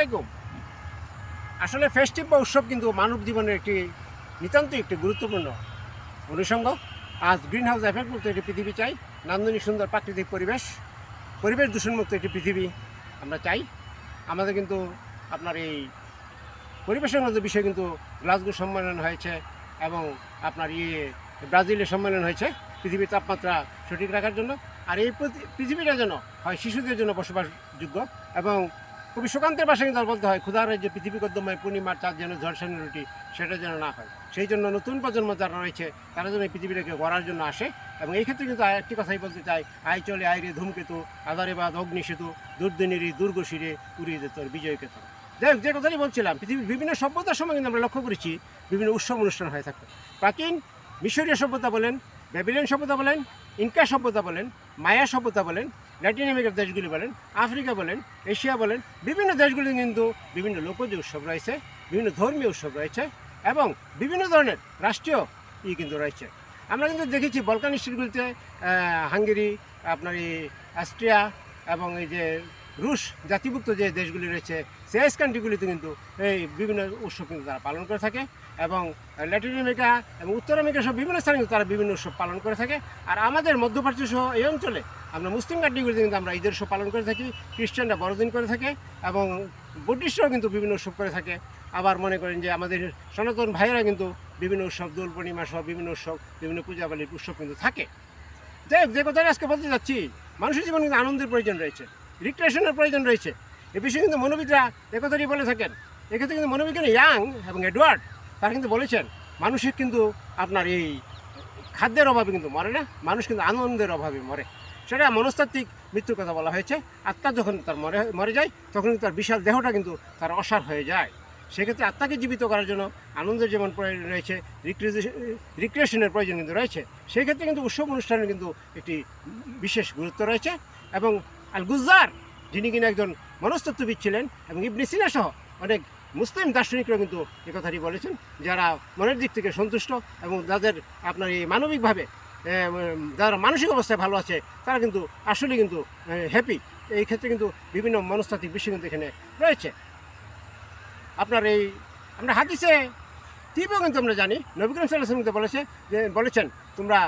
আলাইকুম। আসলে ফেস্টিভ বা উৎসব কিন্তু মানব জীবনের একটি নিতান্তই একটি গুরুত্বপূর্ণ অনুষঙ্গ। আজ গ্রিন হাউস এফেক্ট মুক্ত একটি পৃথিবী চাই, নান্দনিক সুন্দর প্রাকৃতিক পরিবেশ, পরিবেশ দূষণমুক্ত একটি পৃথিবী আমরা চাই। আমাদের কিন্তু আপনার এই পরিবেশের মধ্যে বিষয়ে কিন্তু গ্লাসগো সম্মেলন হয়েছে এবং আপনার ব্রাজিলের সম্মেলন হয়েছে পৃথিবীর তাপমাত্রা সঠিক রাখার জন্য। আর এই পৃথিবীটা যেন হয় শিশুদের জন্য বসবাসযোগ্য এবং খুবই সুকান্তের ভাষায় কিন্তু বলতে হয় ক্ষুধার যে পৃথিবী কদ্যময় পূর্ণিমার চাঁদ যেন ঝলসানো রুটি, সেটা যেন না হয়। সেই জন্য নতুন প্রজন্ম যারা রয়েছে তারা যেন এই পৃথিবীটাকে গড়ার জন্য আসে। এবং এই ক্ষেত্রে কিন্তু একটি কথাই বলতে চাই, আয় চলে আয় রে ধূমকেতু, আধারেবাদ অগ্নিসেতু, দুর্দিনেরই দুর্গশিরে উড়িয়ে দে তোর বিজয় কেতু। যাই হোক, যে কথাটি বলছিলাম, পৃথিবীর বিভিন্ন সভ্যতার সময় কিন্তু আমরা লক্ষ্য করেছি বিভিন্ন উৎসব অনুষ্ঠান হয়ে থাকতো। প্রাচীন মিশরীয় সভ্যতা বলেন, ব্যাবিলিয়ন সভ্যতা বলেন, ইনকা সভ্যতা বলেন, মায়া সভ্যতা বলেন, ল্যাটিন আমেরিকার দেশগুলি বলেন, আফ্রিকা বলেন, এশিয়া বলেন, বিভিন্ন দেশগুলি কিন্তু বিভিন্ন লোকজ উৎসব রয়েছে, বিভিন্ন ধর্মীয় উৎসব রয়েছে এবং বিভিন্ন ধরনের রাষ্ট্রীয় কিন্তু রয়েছে। আমরা কিন্তু দেখেছি বলকান স্টেটগুলিতে, হাঙ্গেরি, আপনার এই অস্ট্রিয়া এবং এই যে রুশ জাতিভুক্ত যে দেশগুলি রয়েছে, সেই কান্ট্রিগুলিতে কিন্তু এই বিভিন্ন উৎসব কিন্তু তারা পালন করে থাকে। এবং ল্যাটিন আমেরিকা এবং উত্তর আমেরিকা সব বিভিন্ন স্থানে কিন্তু তারা বিভিন্ন উৎসব পালন করে থাকে। আর আমাদের মধ্যপ্রাচ্য সহ এই অঞ্চলে আমরা মুসলিম কান্ট্রিগুলিতে কিন্তু আমরা ঈদের উৎসব পালন করে থাকি, খ্রিস্টানরা বড়দিন করে থাকে এবং বুদ্ধিস্টরাও কিন্তু বিভিন্ন উৎসব করে থাকে। আবার মনে করেন যে আমাদের সনাতন ভাইয়েরা কিন্তু বিভিন্ন উৎসব, দোল পূর্ণিমা সহ বিভিন্ন উৎসব, বিভিন্ন পূজাবালির উৎসব কিন্তু থাকে। যাই হোক, যে কথাটা আজকে বলতে যাচ্ছি, মানুষের জীবনে কিন্তু আনন্দের প্রয়োজন রয়েছে, রিক্রিয়েশনের প্রয়োজন রয়েছে। এ বিষয়ে কিন্তু মনোবিদরা একথাটি বলে থাকেন। এক্ষেত্রে কিন্তু মনোবিজ্ঞানী ইয়াং এবং এডওয়ার্ড তারা কিন্তু বলেছেন, মানুষের কিন্তু আপনার এই খাদ্যের অভাবে কিন্তু মরে না, মানুষ কিন্তু আনন্দের অভাবে মরে। সেটা মনস্তাত্ত্বিক মৃত্যুর কথা বলা হয়েছে। আত্মা যখন তার মরে যায় তখন কিন্তু তার বিশাল দেহটা কিন্তু তার অসার হয়ে যায়। সেক্ষেত্রে আত্মাকে জীবিত করার জন্য আনন্দের যেমন প্রয়োজন রয়েছে, রিক্রিয়েশনের প্রয়োজন কিন্তু রয়েছে। সেই ক্ষেত্রে কিন্তু উৎসব অনুষ্ঠানের কিন্তু একটি বিশেষ গুরুত্ব রয়েছে। এবং আল গুজ্জার, যিনি কিনা একজন মনস্তত্ত্ববিদ ছিলেন, এবং ইবনে সিনা সহ অনেক মুসলিম দার্শনিকরা কিন্তু এ কথাটি বলেছেন, যারা মনের দিক থেকে সন্তুষ্ট এবং যাদের আপনার এই মানবিকভাবে যারা মানসিক অবস্থায় ভালো আছে তারা কিন্তু আসলে কিন্তু হ্যাপি। এই ক্ষেত্রে কিন্তু বিভিন্ন মনস্তাত্ত্বিক বিষয় কিন্তু এখানে রয়েছে। আপনার এই আমরা হাদিসে তীব্র কিন্তু আমরা জানি, নবী করিম সাল্লাল্লাহু আলাইহি ওয়াসাল্লাম বলেছেন, তোমরা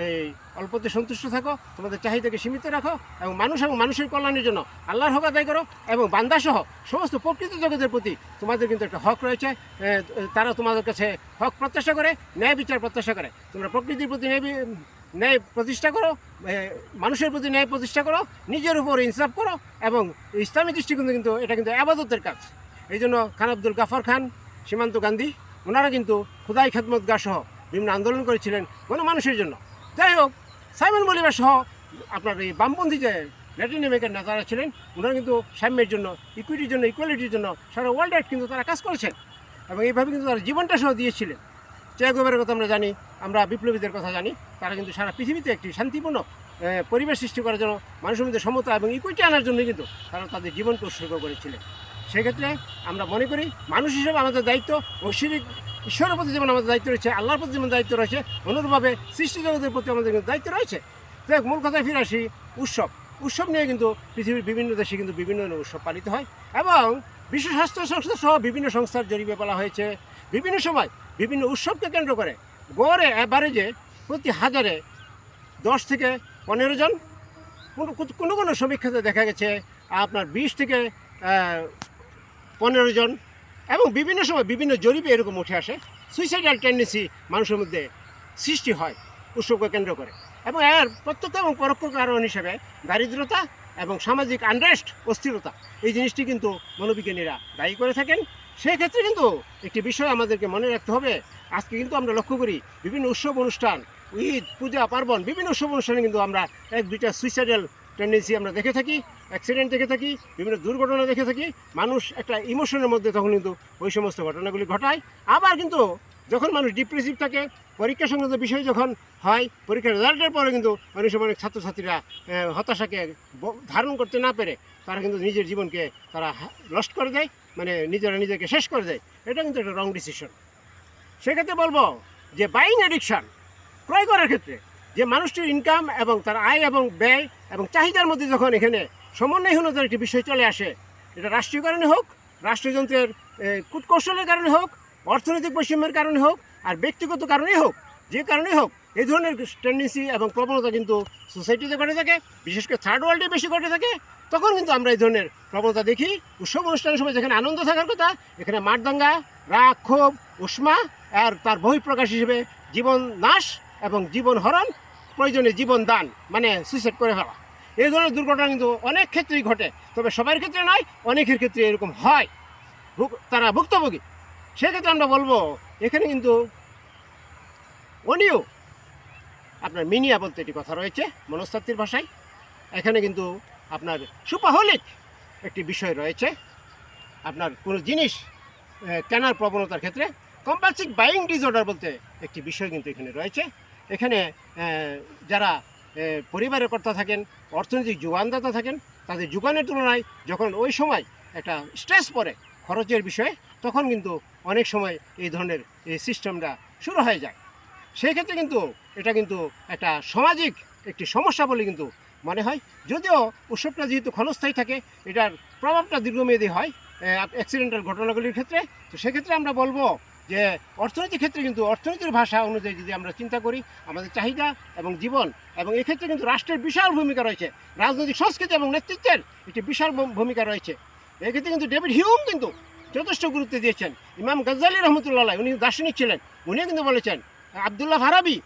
এই অল্পতে সন্তুষ্ট থাকো, তোমাদের চাহিদাকে সীমিত রাখো এবং মানুষের কল্যাণের জন্য আল্লাহর হক আদায় করো এবং বান্দাসহ সমস্ত প্রকৃত জগতের প্রতি তোমাদের কিন্তু একটা হক রয়েছে। তারা তোমাদের কাছে হক প্রত্যাশা করে, ন্যায় বিচার প্রত্যাশা করে। তোমরা প্রকৃতির প্রতি ন্যায় প্রতিষ্ঠা করো, মানুষের প্রতি ন্যায় প্রতিষ্ঠা করো, নিজের উপর ইনসাফ করো এবং ইসলামী দৃষ্টিকোণ কিন্তু এটা কিন্তু আবাদতের কাজ। এই জন্য খান আব্দুল গাফর খান, সীমান্ত গান্ধী, ওনারা কিন্তু খুদাই খেদমতগার সহ বিভিন্ন আন্দোলন করেছিলেন মানুষের জন্য। যাই হোক, সাইমন বলিভার সহ আপনার এই বামপন্থী যে ল্যাটিন আমেরিকার নেতারা ছিলেন, ওনারা কিন্তু সাম্যের জন্য, ইকুইটির জন্য, ইকুয়ালিটির জন্য সারা ওয়ার্ল্ড ওয়াইড কিন্তু তারা কাজ করেছেন এবং এইভাবে কিন্তু তারা জীবনটা সহ দিয়েছিলেন। চে গুয়েভারার কথা আমরা জানি, আমরা বিপ্লবীদের কথা জানি, তারা কিন্তু সারা পৃথিবীতে একটি শান্তিপূর্ণ পরিবেশ সৃষ্টি করার জন্য, মানুষের মধ্যে সমতা এবং ইকুইটি আনার জন্য কিন্তু তারা তাদের জীবনকে উৎসর্গ করেছিলেন। সেক্ষেত্রে আমরা মনে করি মানুষ হিসেবে আমাদের দায়িত্ব, ঈশ্বরের প্রতি যেমন আমাদের দায়িত্ব রয়েছে, আল্লাহর প্রতি যেমন দায়িত্ব রয়েছে, অনুরূপভাবে সৃষ্টি জগতের প্রতি আমাদের কিন্তু দায়িত্ব রয়েছে। দেখ, মূল কথায় ফিরে আসি, উৎসব নিয়ে কিন্তু পৃথিবীর বিভিন্ন দেশে কিন্তু বিভিন্ন উৎসব পালিত হয় এবং বিশ্ব স্বাস্থ্য সংস্থা সহ বিভিন্ন সংস্থার জরিপে বলা হয়েছে, বিভিন্ন সময় বিভিন্ন উৎসবকে কেন্দ্র করে গড়ে অ্যাভারেজে প্রতি হাজারে 10 থেকে 15 জন, কোনো সমীক্ষাতে দেখা গেছে আপনার 20 থেকে 15 জন, এবং বিভিন্ন সময় বিভিন্ন জরিপে এরকম উঠে আসে সুইসাইডাল টেন্ডেন্সি মানুষের মধ্যে সৃষ্টি হয় উৎসবকে কেন্দ্র করে। এবং এর প্রত্যক্ষ এবং পরোক্ষ কারণ হিসেবে দারিদ্রতা এবং সামাজিক আনরেস্ট, অস্থিরতা, এই জিনিসটি কিন্তু মনোবিজ্ঞানীরা দায়ী করে থাকেন। সেই ক্ষেত্রে কিন্তু একটি বিষয় আমাদেরকে মনে রাখতে হবে। আজকে কিন্তু আমরা লক্ষ্য করি বিভিন্ন উৎসব অনুষ্ঠান, ঈদ, পূজা, পার্বণ, বিভিন্ন উৎসব অনুষ্ঠানে কিন্তু আমরা 1-2টা সুইসাইডাল টেন্ডেন্সি আমরা দেখে থাকি, অ্যাক্সিডেন্ট দেখে থাকি, বিভিন্ন দুর্ঘটনা দেখে থাকি। মানুষ একটা ইমোশনের মধ্যে তখন কিন্তু ওই সমস্ত ঘটনাগুলি ঘটায়। আবার কিন্তু যখন মানুষ ডিপ্রেসিভ থাকে, পরীক্ষা সংক্রান্ত বিষয় যখন হয়, পরীক্ষার রেজাল্টের পরে কিন্তু অনেক সময় অনেক ছাত্রছাত্রীরা হতাশাকে ধারণ করতে না পেরে তারা কিন্তু নিজের জীবনকে তারা লস্ট করে দেয়, মানে নিজেকে শেষ করে দেয়। এটা কিন্তু একটা রং ডিসিশন। সেক্ষেত্রে বলবো যে বাইং অ্যাডিকশান, ক্রয় করার ক্ষেত্রে যে মানুষটির ইনকাম এবং তার আয় এবং ব্যয় এবং চাহিদার মধ্যে যখন এখানে সমন্বয়হীনতার একটি বিষয় চলে আসে, এটা রাষ্ট্রীয় কারণে হোক রাষ্ট্রযন্ত্রের কূটকৌশলের কারণে হোক, অর্থনৈতিক বৈষম্যের কারণে হোক, আর ব্যক্তিগত কারণেই হোক, যে কারণেই হোক, এই ধরনের টেন্ডেন্সি এবং প্রবণতা কিন্তু সোসাইটিতে ঘটে থাকে, বিশেষ করে থার্ড ওয়ার্ল্ডে বেশি ঘটে থাকে। তখন কিন্তু আমরা এই ধরনের প্রবণতা দেখি। উৎসব অনুষ্ঠানের সময় যেখানে আনন্দ থাকার কথা, এখানে মারদাঙ্গা, রাগ, ক্ষোভ, উষ্মা আর তার বহিঃপ্রকাশ হিসেবে জীবন নাশ এবং জীবন হরণ, প্রয়োজনে জীবন দান, মানে সুইসাইড করে ফেলা। এই ধরনের দুর্ঘটনা কিন্তু অনেক ক্ষেত্রেই ঘটে, তবে সবার ক্ষেত্রে নয়, অনেকের ক্ষেত্রে এরকম হয়, তারা ভুক্তভোগী। সেক্ষেত্রে আমরা বলবো এখানে কিন্তু অনিও আপনার মিনিয়া বলতে একটি কথা রয়েছে মনস্তাত্ত্বিক ভাষায়। এখানে কিন্তু আপনার সুপাহলিক একটি বিষয় রয়েছে। আপনার কোনো জিনিস কেনার প্রবণতার ক্ষেত্রে কম্পালসিভ বাইং ডিসঅর্ডার বলতে একটি বিষয় কিন্তু এখানে রয়েছে। এখানে যারা পরিবারের কর্তা থাকেন, অর্থনৈতিক যোগানদাতা থাকেন, তাদের যোগানের তুলনায় যখন ওই সময় একটা স্ট্রেস পড়ে খরচের বিষয়ে, তখন কিন্তু অনেক সময় এই ধরনের এই সিস্টেমটা শুরু হয়ে যায়। সেই ক্ষেত্রে কিন্তু এটা কিন্তু একটা সামাজিক একটি সমস্যা বলে কিন্তু মনে হয়। যদিও উৎসবটা যেহেতু ক্ষণস্থায়ী থাকে, এটার প্রভাবটা দীর্ঘমেয়াদী হয় অ্যাক্সিডেন্টাল ঘটনাগুলির ক্ষেত্রে। তো সেক্ষেত্রে আমরা বলবো যে অর্থনীতির ক্ষেত্রে কিন্তু অর্থনীতির ভাষা অনুযায়ী যদি আমরা চিন্তা করি, আমাদের চাহিদা এবং জীবন, এবং এক্ষেত্রে কিন্তু রাষ্ট্রের বিশাল ভূমিকা রয়েছে, রাজনৈতিক সংস্কৃতি এবং নেতৃত্বের একটি বিশাল ভূমিকা রয়েছে। এক্ষেত্রে কিন্তু ডেভিড হিউম কিন্তু যথেষ্ট গুরুত্ব দিয়েছেন। ইমাম গজ্জালি রহমতুল্লাহ, উনি দার্শনিক ছিলেন, উনিও কিন্তু বলেছেন। আবদুল্লাহ ফারাবি,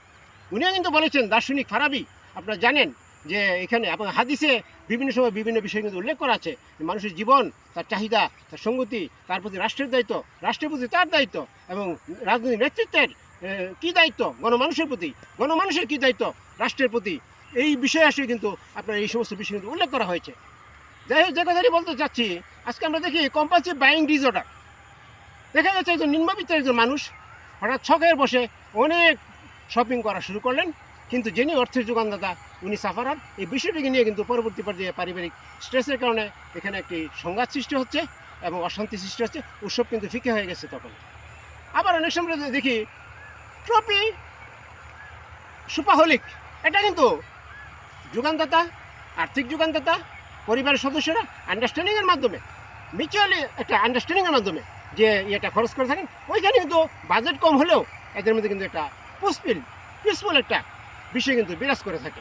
উনিও কিন্তু বলেছেন, দার্শনিক ফারাবি। আপনারা জানেন যে এখানে আপনার হাদিসে বিভিন্ন সময় বিভিন্ন বিষয় কিন্তু উল্লেখ করা আছে। মানুষের জীবন, তার চাহিদা, তার সঙ্গতি, তার প্রতি রাষ্ট্রের দায়িত্ব, রাষ্ট্রের প্রতি তার দায়িত্ব, এবং রাজনৈতিক নেতৃত্বের কী দায়িত্ব গণমানুষের প্রতি, গণমানুষের কী দায়িত্ব রাষ্ট্রের প্রতি, এই বিষয়ে আসলে কিন্তু আপনার এই সমস্ত বিষয় কিন্তু উল্লেখ করা হয়েছে। যাই হোক, যে কথাটি বলতে চাচ্ছি, আজকে আমরা দেখি কম্পালসিভ বাইং ডিসঅর্ডার। দেখা যাচ্ছে একজন নিম্নবিত্তের একজন মানুষ হঠাৎ ছকের বসে অনেক শপিং করা শুরু করলেন, কিন্তু যিনি অর্থের যোগানদাতা উনি সাফারার। এই বিষয়টিকে নিয়ে কিন্তু পরবর্তী পর্যায়ে পারিবারিক স্ট্রেসের কারণে এখানে একটি সংঘাত সৃষ্টি হচ্ছে এবং অশান্তি সৃষ্টি হচ্ছে। উৎসব কিন্তু ফিকে হয়ে গেছে তখন। আবার অনেক সময় দেখি ট্রফি সুপাহলিক, এটা কিন্তু যোগানদাতা, আর্থিক যোগানদাতা, পরিবারের সদস্যরা আন্ডারস্ট্যান্ডিংয়ের মাধ্যমে, মিউচুয়ালি একটা আন্ডারস্ট্যান্ডিংয়ের মাধ্যমে যে এটা খরচ করে থাকেন, ওইখানে কিন্তু বাজেট কম হলেও এদের মধ্যে কিন্তু একটা পিসফুল একটা বিষয় কিন্তু বিরাজ করে থাকে।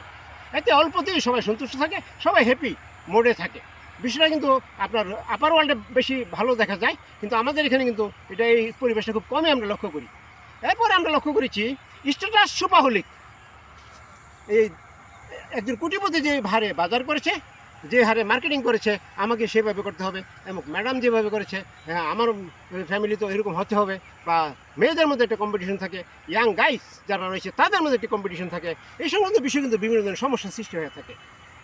এতে অল্পতেই সবাই সন্তুষ্ট থাকে, সবাই হ্যাপি মোডে থাকে। বিষয়টা কিন্তু আপনার আপার ওয়ার্ল্ডে বেশি ভালো দেখা যায়, কিন্তু আমাদের এখানে কিন্তু এটা এই পরিবেশটা খুব কমই আমরা লক্ষ্য করি। এরপরে আমরা লক্ষ্য করেছি স্ট্যাটাস সুপাহলিক। এই একজন কোটিপতি যে হারে বাজার করেছে, যে হারে মার্কেটিং করেছে, আমাকে সেভাবে করতে হবে, এবং ম্যাডাম যেভাবে করেছে, হ্যাঁ আমার ফ্যামিলি তো এরকম হতে হবে, বা মেয়েদের মধ্যে একটা কম্পিটিশন থাকে, ইয়াং গাইস যারা রয়েছে তাদের মধ্যে একটা কম্পিটিশন থাকে। এই সংক্রান্ত বিষয় কিন্তু বিভিন্ন ধরনের সমস্যার সৃষ্টি হয়ে থাকে।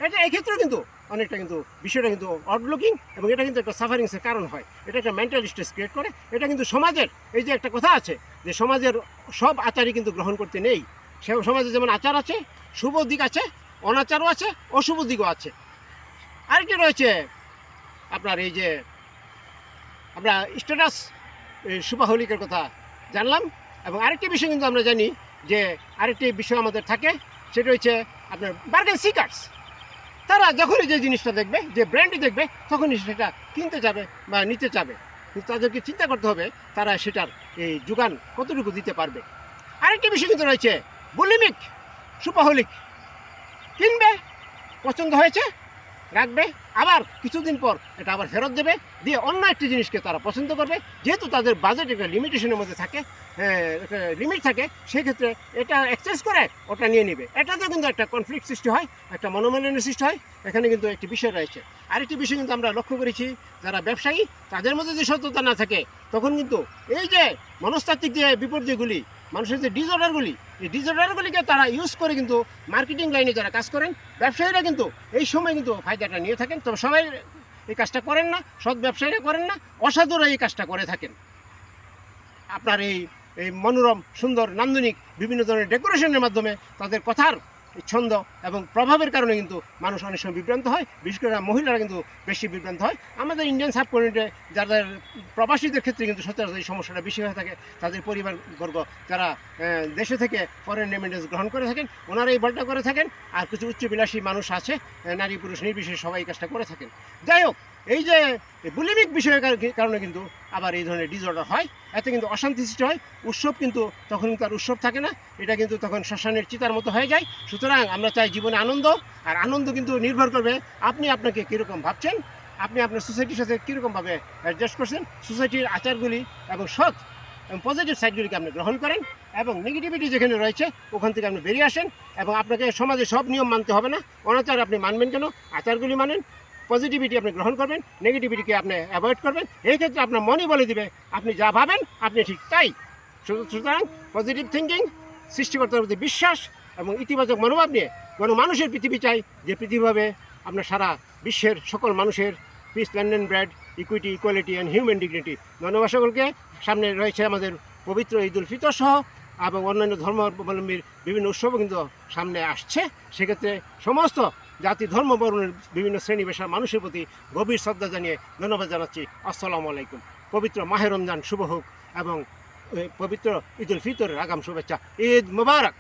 এটা এক্ষেত্রেও কিন্তু অনেকটা কিন্তু বিষয়টা কিন্তু আউটলুকিং, এবং এটা কিন্তু একটা সাফারিংসের কারণ হয়। এটা একটা মেন্টাল স্ট্রেস ক্রিয়েট করে। এটা কিন্তু সমাজের, এই যে একটা কথা আছে যে সমাজের সব আচারই কিন্তু গ্রহণ করতে নেই। সে সমাজে যেমন আচার আছে, শুভ দিক আছে, অনাচারও আছে, অশুভ দিকও আছে। আরেকটি রয়েছে আপনার এই যে আমরা স্ট্যাটাস সুপাহলিকের কথা জানলাম, এবং আরেকটি বিষয় কিন্তু আমরা জানি যে আরেকটি বিষয় আমাদের থাকে, সেটা হচ্ছে আপনার বার্গেন সিকার্স। তারা যখনই যে জিনিসটা দেখবে, যে ব্র্যান্ডটি দেখবে, তখনই সেটা কিনতে যাবে বা নিতে চাবে, কিন্তু তাদেরকে চিন্তা করতে হবে তারা সেটার এই যোগান কতটুকু দিতে পারবে। আরেকটি বিষয় কিন্তু রয়েছে বুলিমিক সুপাহলিক। কিনবে, পছন্দ হয়েছে, রাখবে, আবার কিছুদিন পর এটা আবার ফেরত দেবে, দিয়ে অন্য একটি জিনিসকে তারা পছন্দ করবে। যেহেতু তাদের বাজেট একটা লিমিটেশনের মধ্যে থাকে, একটা লিমিট থাকে, সেক্ষেত্রে এটা এক্সচেঞ্জ করে ওটা নিয়ে নেবে। এটাতে কিন্তু একটা কনফ্লিক্ট সৃষ্টি হয়, একটা মনোমালিন্য সৃষ্টি হয়। এখানে কিন্তু একটি বিষয় রয়েছে। আরেকটি বিষয় কিন্তু আমরা লক্ষ্য করেছি, যারা ব্যবসায়ী তাদের মধ্যে যে সততা না থাকে, তখন কিন্তু এই যে মনস্তাত্ত্বিক যে বিপর্যয়গুলি, মানুষের যে ডিসঅর্ডারগুলি, এই ডিসঅর্ডারগুলিকে তারা ইউজ করে কিন্তু মার্কেটিং লাইনে যারা কাজ করেন, ব্যবসায়ীরা কিন্তু এই সময় কিন্তু ফায়দাটা নিয়ে থাকেন। তবে সবাই এই কাজটা করেন না, সৎ ব্যবসায়ীরা করেন না, অসাধুরা এই কাজটা করে থাকেন। আপনার এই মনোরম, সুন্দর, নান্দনিক বিভিন্ন ধরনের ডেকোরেশনের মাধ্যমে তাদের কথার ছন্দ এবং প্রভাবের কারণে কিন্তু মানুষ অনেক সময় বিভ্রান্ত হয়, বিশেষ করে মহিলারা কিন্তু বেশি বিভ্রান্ত হয়। আমাদের ইন্ডিয়ান সাবকন্টিনেন্টে যাদের প্রবাসীদের ক্ষেত্রে কিন্তু সচরাচর এই সমস্যাটা বেশি হয়ে থাকে। তাদের পরিবারবর্গ যারা দেশে থেকে ফরেন রেমিটেন্স গ্রহণ করে থাকেন, ওনারা এই বলটা করে থাকেন। আর কিছু উচ্চবিলাসী মানুষ আছে, নারী পুরুষ নির্বিশেষে সবাই এই কাজটা করে থাকেন। যাই হোক, এই যে বুলিমিক বিষয়ের কারণে কিন্তু আবার এই ধরনের ডিসঅর্ডার হয়, এতে কিন্তু অশান্তি সৃষ্টি হয়। উৎসব কিন্তু তখন কিন্তু আর উৎসব থাকে না, এটা কিন্তু তখন শ্মশানের চিতার মতো হয়ে যায়। সুতরাং আমরা চাই জীবনে আনন্দ, আর আনন্দ কিন্তু নির্ভর করবে আপনি আপনাকে কীরকম ভাবছেন, আপনি আপনার সোসাইটির সাথে কীরকমভাবে অ্যাডজাস্ট করছেন, সোসাইটির আচারগুলি এবং সৎ এবং পজিটিভ সাইডগুলিকে আপনি গ্রহণ করেন, এবং নেগেটিভিটি যেখানে রয়েছে ওখান থেকে আপনি বেরিয়ে আসেন। এবং আপনাকে সমাজে সব নিয়ম মানতে হবে না, অনাচার আপনি মানবেন কেন, আচারগুলি মানেন, পজিটিভিটি আপনি গ্রহণ করবেন, নেগেটিভিটিকে আপনি অ্যাভয়েড করবেন। এই ক্ষেত্রে আপনার মনই বলে দিবে আপনি যা ভাবেন আপনি ঠিক তাই। সুতরাং পজিটিভ থিঙ্কিং, সৃষ্টিকর্তার প্রতি বিশ্বাস এবং ইতিবাচক মনোভাব নিয়ে মানুষের পৃথিবী চাই, যে পৃথিবীভাবে আপনার সারা বিশ্বের সকল মানুষের piece, plan and bread, equity, equality and human dignity. ধন্যবাদ সকলকে। সামনে রয়েছে আমাদের পবিত্র ঈদ উল ফিতর সহ এবং অন্যান্য ধর্মাবলম্বীর বিভিন্ন উৎসবও কিন্তু সামনে আসছে। সেক্ষেত্রে সমস্ত জাতি, ধর্ম, বর্ণের বিভিন্ন শ্রেণী পেশার মানুষের প্রতি গভীর শ্রদ্ধা জানিয়ে ধন্যবাদ জানাচ্ছি। আসসালামু আলাইকুম। পবিত্র মাহে রমজান শুভ হোক এবং পবিত্র ঈদ উল ফিতরের আগাম শুভেচ্ছা। ঈদ মোবারক।